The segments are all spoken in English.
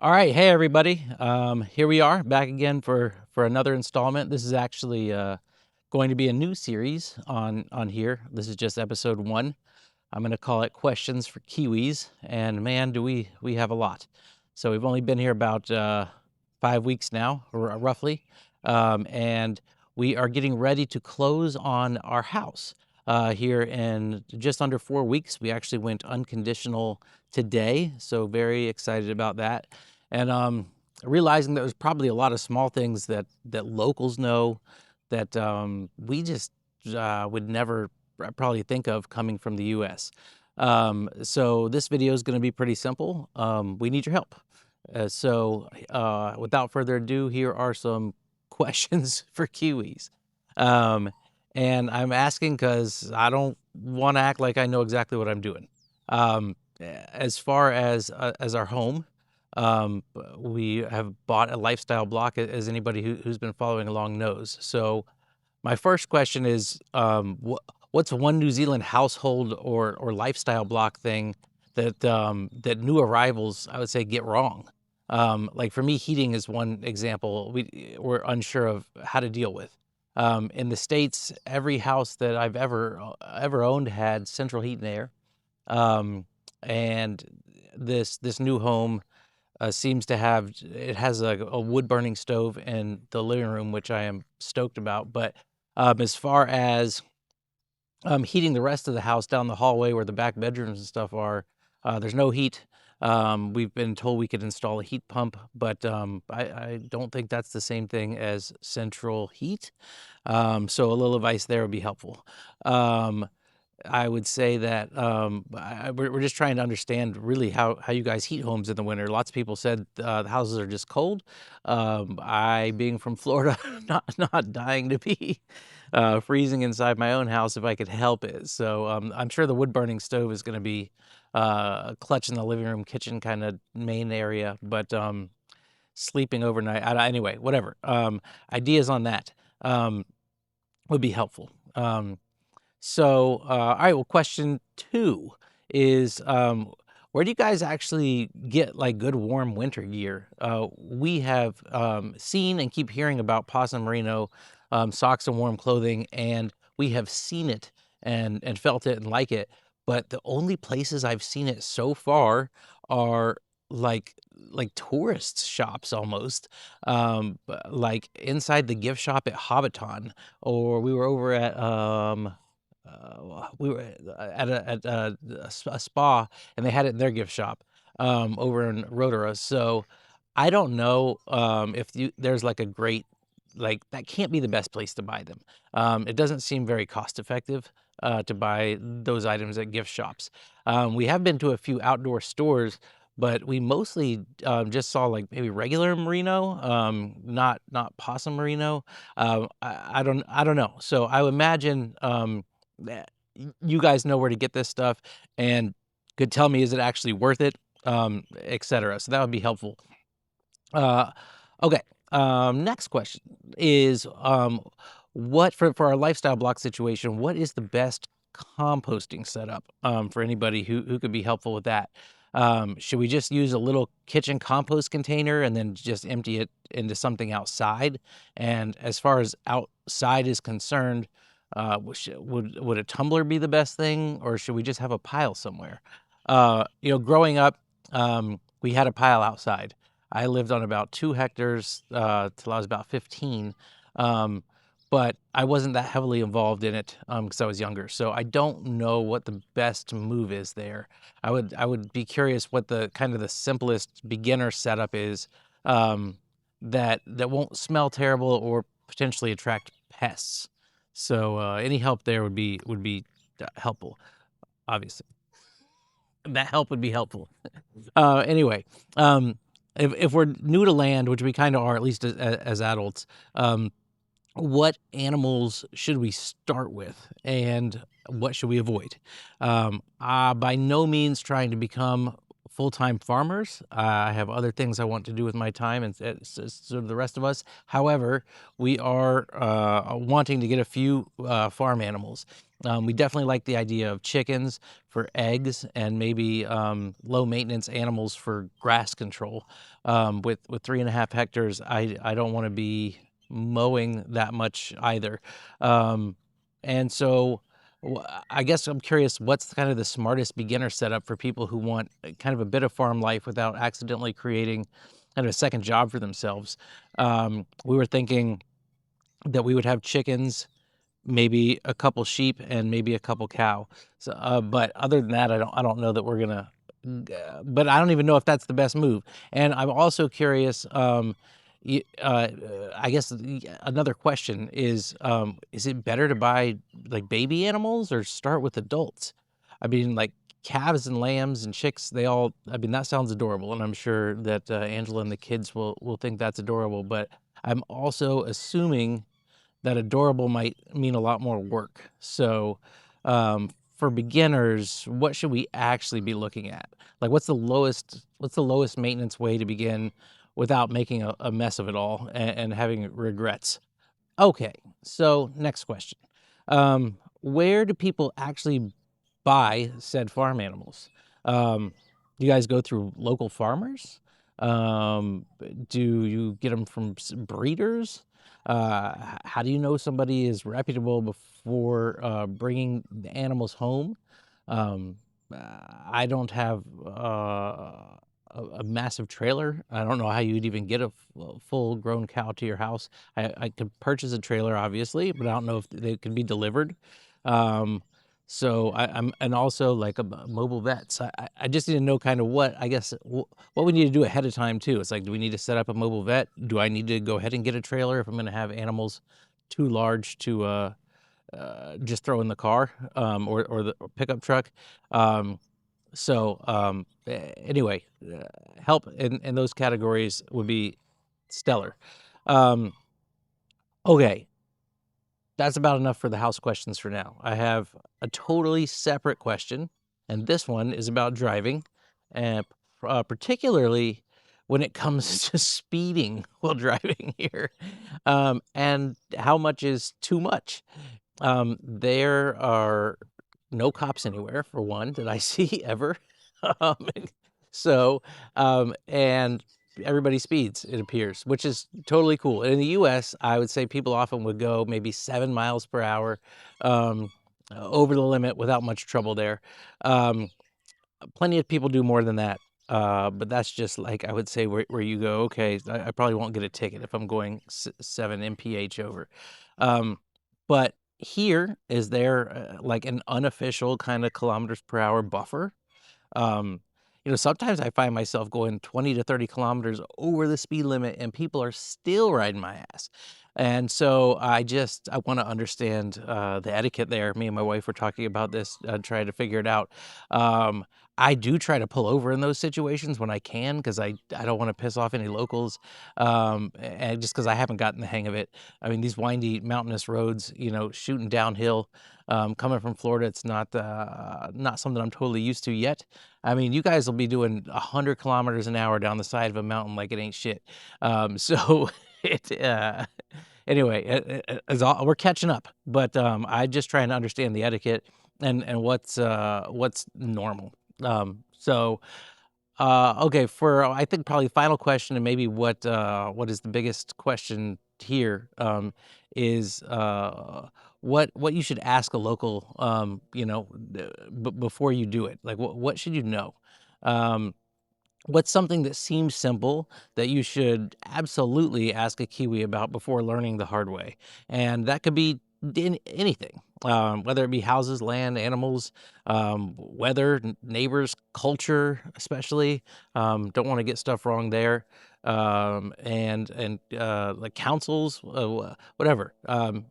All right, hey everybody. Here we are back again for another installment. This is actually going to be a new series on here. This is just episode 1. I'm going to call it Questions for Kiwis, and man, do we have a lot. So we've only been here about 5 weeks now, roughly, and we are getting ready to close on our house here in just under 4 weeks. We actually went unconditional today, so very excited about that. And realizing that there's probably a lot of small things that locals know that we just would never probably think of coming from the U.S. So this video is going to be pretty simple. We need your help. Without further ado, here are some questions for Kiwis. And I'm asking because I don't want to act like I know exactly what I'm doing. As far as our home, we have bought a lifestyle block, as anybody who's been following along knows. So my first question is, what's one New Zealand household or lifestyle block thing that new arrivals, I would say, get wrong? Like for me, heating is one example we're unsure of how to deal with. In the States, every house that I've ever owned had central heat and air, um, and this new home seems to have it has a wood burning stove in the living room, which I am stoked about. But as far as heating the rest of the house down the hallway where the back bedrooms and stuff are, there's no heat. We've been told we could install a heat pump, but I don't think that's the same thing as central heat. So a little advice there would be helpful. I would say that we're just trying to understand really how you guys heat homes in the winter. Lots of people said the houses are just cold. I, being from Florida, not dying to be freezing inside my own house if I could help it. So I'm sure the wood burning stove is going to be clutch in the living room, kitchen kind of main area. But sleeping overnight, anyway, whatever. Ideas on that would be helpful. All right, well, question 2 is, where do you guys actually get like good warm winter gear? We have seen and keep hearing about possum merino socks and warm clothing, and we have seen it and felt it and like it. But the only places I've seen it so far are like tourist shops almost, like inside the gift shop at Hobbiton, or we were over at we were at a spa, and they had it in their gift shop over in Rotorua. So I don't know if there's like a great, like that can't be the best place to buy them. It doesn't seem very cost effective to buy those items at gift shops. We have been to a few outdoor stores, but we mostly just saw like maybe regular merino, not possum merino. I don't know. So I would imagine that you guys know where to get this stuff and could tell me, is it actually worth it, etc. So that would be helpful. Uh, okay. Next question is, what for our lifestyle block situation, what is the best composting setup for anybody who could be helpful with that? Should we just use a little kitchen compost container and then just empty it into something outside? And as far as outside is concerned, would a tumbler be the best thing, or should we just have a pile somewhere? Growing up, we had a pile outside. I lived on about 2 hectares till I was about 15, but I wasn't that heavily involved in it because I was younger. So I don't know what the best move is there. I would be curious what the kind of the simplest beginner setup is, that won't smell terrible or potentially attract pests. So any help there would be helpful. Obviously, that help would be helpful. Anyway, if we're new to land, which we kind of are, at least as adults, what animals should we start with, and what should we avoid? By no means trying to become full-time farmers. I have other things I want to do with my time, and so do the rest of us. However, we are wanting to get a few farm animals. We definitely like the idea of chickens for eggs and maybe low maintenance animals for grass control. With 3.5 hectares, I don't want to be mowing that much either. And so I guess I'm curious, what's kind of the smartest beginner setup for people who want kind of a bit of farm life without accidentally creating kind of a second job for themselves? We were thinking that we would have chickens, maybe a couple sheep, and maybe a couple cow. So, but other than that, I don't know that we're gonna. But I don't even know if that's the best move. And I'm also curious. I guess another question is it better to buy like baby animals or start with adults? I mean, like calves and lambs and chicks, they all. I mean, that sounds adorable, and I'm sure that Angela and the kids will think that's adorable. But I'm also assuming that adorable might mean a lot more work. So, for beginners, what should we actually be looking at? Like, what's the lowest maintenance way to begin without making a mess of it all and having regrets? Okay, so next question. Where do people actually buy said farm animals? Do you guys go through local farmers? Do you get them from breeders? How do you know somebody is reputable before bringing the animals home? Um, I don't have a massive trailer. I don't know how you'd even get a full grown cow to your house. I could purchase a trailer, obviously, but I don't know if they can be delivered. Um, so I'm and also like a mobile vets. I just need to know kind of what I guess what we need to do ahead of time too. It's like, do we need to set up a mobile vet? Do I need to go ahead and get a trailer if I'm going to have animals too large to just throw in the car or the pickup truck? Anyway, help in those categories would be stellar. Um, okay, that's about enough for the house questions for now. I have a totally separate question, and this one is about driving, and particularly when it comes to speeding while driving here, and how much is too much. There are no cops anywhere, for one, that I see ever. Um, so, and everybody speeds, it appears, which is totally cool. In the US, I would say people often would go maybe 7 miles per hour over the limit without much trouble there. Um, Plenty of people do more than that. But that's just like I would say where you go, okay, I probably won't get a ticket if I'm going 7 mph over. But here is there like an unofficial kind of kilometers per hour buffer? Um, Sometimes I find myself going 20 to 30 kilometers over the speed limit and people are still riding my ass. And so I want to understand the etiquette there. Me and my wife were talking about this, trying to figure it out. Um, I do try to pull over in those situations when I can because I don't want to piss off any locals, and just because I haven't gotten the hang of it. I mean, these windy mountainous roads, shooting downhill, coming from Florida, it's not something I'm totally used to yet. I mean, you guys will be doing 100 kilometers an hour down the side of a mountain like it ain't shit. So it anyway, we're catching up, but I just trying to understand the etiquette and what's normal. So okay, for I think probably final question and maybe what is the biggest question here is what you should ask a local before you do it. Like what should you know? Um, What's something that seems simple that you should absolutely ask a Kiwi about before learning the hard way? And that could be anything, whether it be houses, land, animals, weather, neighbors, culture, especially. Don't want to get stuff wrong there. And like councils, whatever. I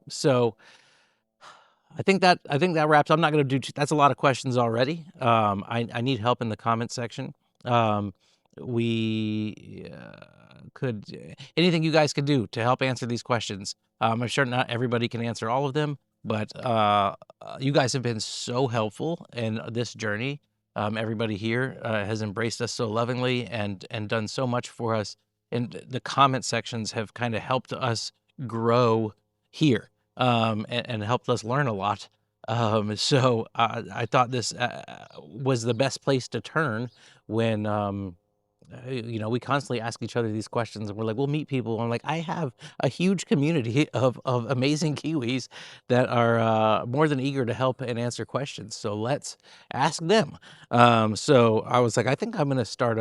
think that wraps. I'm not going to do. That's a lot of questions already. I need help in the comment section. Um, we could anything you guys could do to help answer these questions. I'm sure not everybody can answer all of them, but you guys have been so helpful in this journey. Everybody here has embraced us so lovingly and done so much for us. And the comment sections have kind of helped us grow here, and helped us learn a lot. So I thought this was the best place to turn when, we constantly ask each other these questions, and we're like, we'll meet people. I'm like, I have a huge community of amazing Kiwis that are more than eager to help and answer questions. So let's ask them. So I was like, I think I'm going to start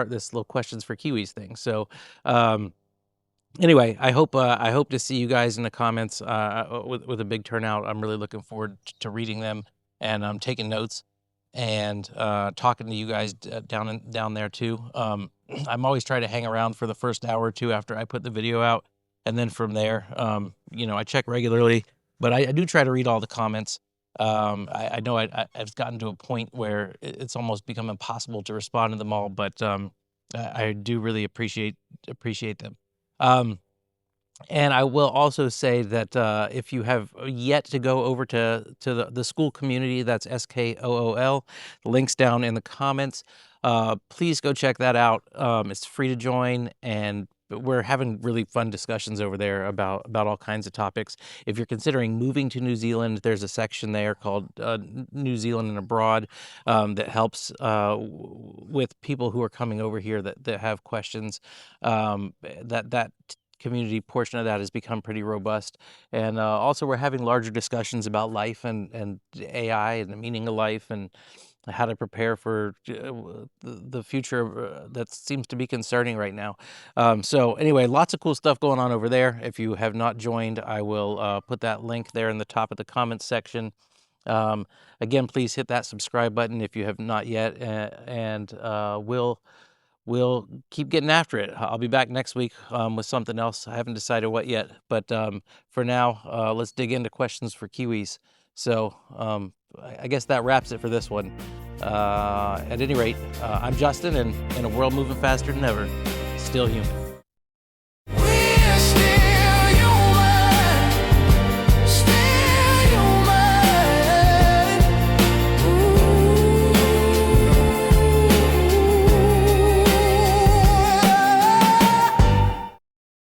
this little questions for Kiwis thing. So, anyway, I hope to see you guys in the comments with a big turnout. I'm really looking forward to reading them, and taking notes, and talking to you guys down there too. I'm always trying to hang around for the first hour or two after I put the video out, and then from there, I check regularly, but I do try to read all the comments. I know I've gotten to a point where it's almost become impossible to respond to them all, but I do really appreciate them. And I will also say that if you have yet to go over to the school community, that's SKOOL, the link's down in the comments. Please go check that out. It's free to join, and we're having really fun discussions over there about all kinds of topics. If you're considering moving to New Zealand, there's a section there called New Zealand and Abroad that helps with people who are coming over here that have questions. That community portion of that has become pretty robust. And also we're having larger discussions about life and AI and the meaning of life, and how to prepare for the future that seems to be concerning right now. So anyway, lots of cool stuff going on over there. If you have not joined, I will put that link there in the top of the comments section. Again, please hit that subscribe button if you have not yet, and we'll keep getting after it. I'll be back next week with something else. I haven't decided what yet, but for now, let's dig into questions for Kiwis. So I guess that wraps it for this one. At any rate, I'm Justin, and in a world moving faster than ever, still human.